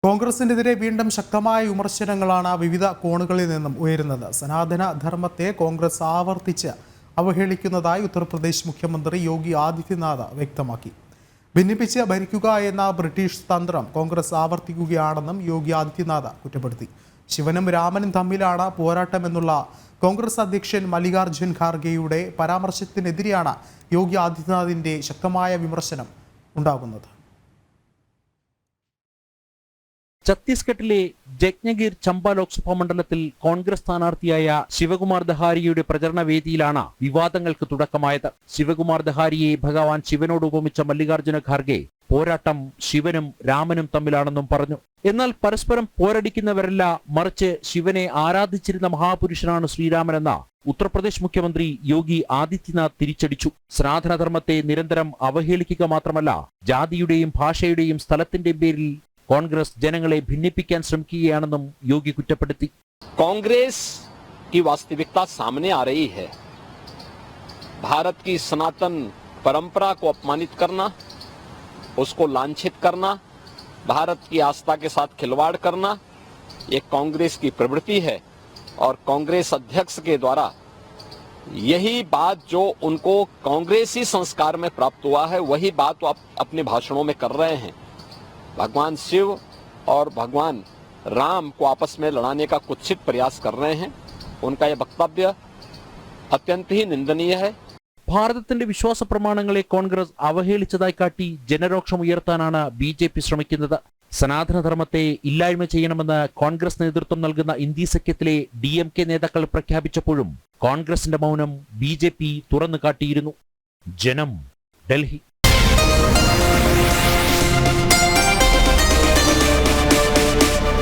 കോൺഗ്രസിനെതിരെ വീണ്ടും ശക്തമായ വിമർശനങ്ങളാണ് വിവിധ കോണുകളിൽ നിന്നും ഉയരുന്നത്. സനാതന ധർമ്മത്തെ കോൺഗ്രസ് ആവർത്തിച്ച് അവഹേളിക്കുന്നതായി ഉത്തർപ്രദേശ് മുഖ്യമന്ത്രി യോഗി ആദിത്യനാഥ് വ്യക്തമാക്കി. ഭിന്നിപ്പിച്ച് ഭരിക്കുക എന്ന ബ്രിട്ടീഷ് തന്ത്രം കോൺഗ്രസ് ആവർത്തിക്കുകയാണെന്നും യോഗി ആദിത്യനാഥ് കുറ്റപ്പെടുത്തി. ശിവനും രാമനും തമ്മിലാണ് പോരാട്ടമെന്നുള്ള കോൺഗ്രസ് അധ്യക്ഷൻ മല്ലികാർജുൻ ഖാർഗെയുടെ പരാമർശത്തിനെതിരെയാണ് യോഗി ആദിത്യനാഥിന്റെ ശക്തമായ വിമർശനം ഉണ്ടാകുന്നത്. ഛത്തീസ്ഗഡിലെ ജഗ്നഗിർ ചമ്പ ലോക്സഭാ മണ്ഡലത്തിൽ കോൺഗ്രസ് സ്ഥാനാർത്ഥിയായ ശിവകുമാർ ദഹാരിയുടെ പ്രചരണ വേദിയിലാണ് വിവാദങ്ങൾക്ക് തുടക്കമായത്. ശിവകുമാർ ദഹാരിയെ ഭഗവാൻ ശിവനോട് ഉപമിച്ച മല്ലികാർജുന ഖാർഗെ പോരാട്ടം ശിവനും രാമനും തമ്മിലാണെന്നും പറഞ്ഞു. എന്നാൽ പരസ്പരം പോരടിക്കുന്നവരല്ല, മറിച്ച് ശിവനെ ആരാധിച്ചിരുന്ന മഹാപുരുഷനാണ് ശ്രീരാമനെന്ന ഉത്തർപ്രദേശ് മുഖ്യമന്ത്രി യോഗി ആദിത്യനാഥ് തിരിച്ചടിച്ചു. സനാതനധർമ്മത്തെ നിരന്തരം അവഹേളിക്കുക മാത്രമല്ല, ജാതിയുടെയും ഭാഷയുടെയും സ്ഥലത്തിന്റെയും പേരിൽ കോൺഗ്രസ് ജനങ്ങളെ ഭിന്നിപ്പിക്കാൻ ശ്രമിക്കുകയാണെന്നും യോഗി കുറ്റപ്പെടുത്തി. कांग्रेस की वास्तविकता सामने आ रही है. भारत की सनातन परंपरा को अपमानित करना, उसको लांछित करना, भारत की आस्था के साथ खिलवाड़ करना, ये कांग्रेस की प्रवृत्ति है. और कांग्रेस अध्यक्ष के द्वारा यही बात जो उनको कांग्रेसी संस्कार में प्राप्त हुआ है, वही बात वो अपने भाषणों में कर रहे हैं. भगवान शिव और भगवान राम को आपस में लड़ाने का कुत्सित प्रयास कर रहे हैं. उनका यह वक्तव्य अत्यंत ही निंदनीय है. ഭാരതത്തിന്റെ വിശ്വാസ പ്രമാണങ്ങളെ കോൺഗ്രസ് അവഹേളിച്ചതായി കാട്ടി ജനരോക്ഷം ഉയർത്താനാണ് BJP ശ്രമിക്കുന്നത്. സനാതനധർമ്മത്തെ ഇല്ലായ്മ ചെയ്യണമെന്ന് കോൺഗ്രസ് നേതൃത്വം നൽകുന്ന ഇന്ത്യ സഖ്യത്തിലെ DMK നേതാക്കൾ പ്രഖ്യാപിച്ചപ്പോഴും കോൺഗ്രസിന്റെ മൗനം BJP തുറന്നു കാട്ടിയിരുന്നു. ജനം, ഡൽഹി.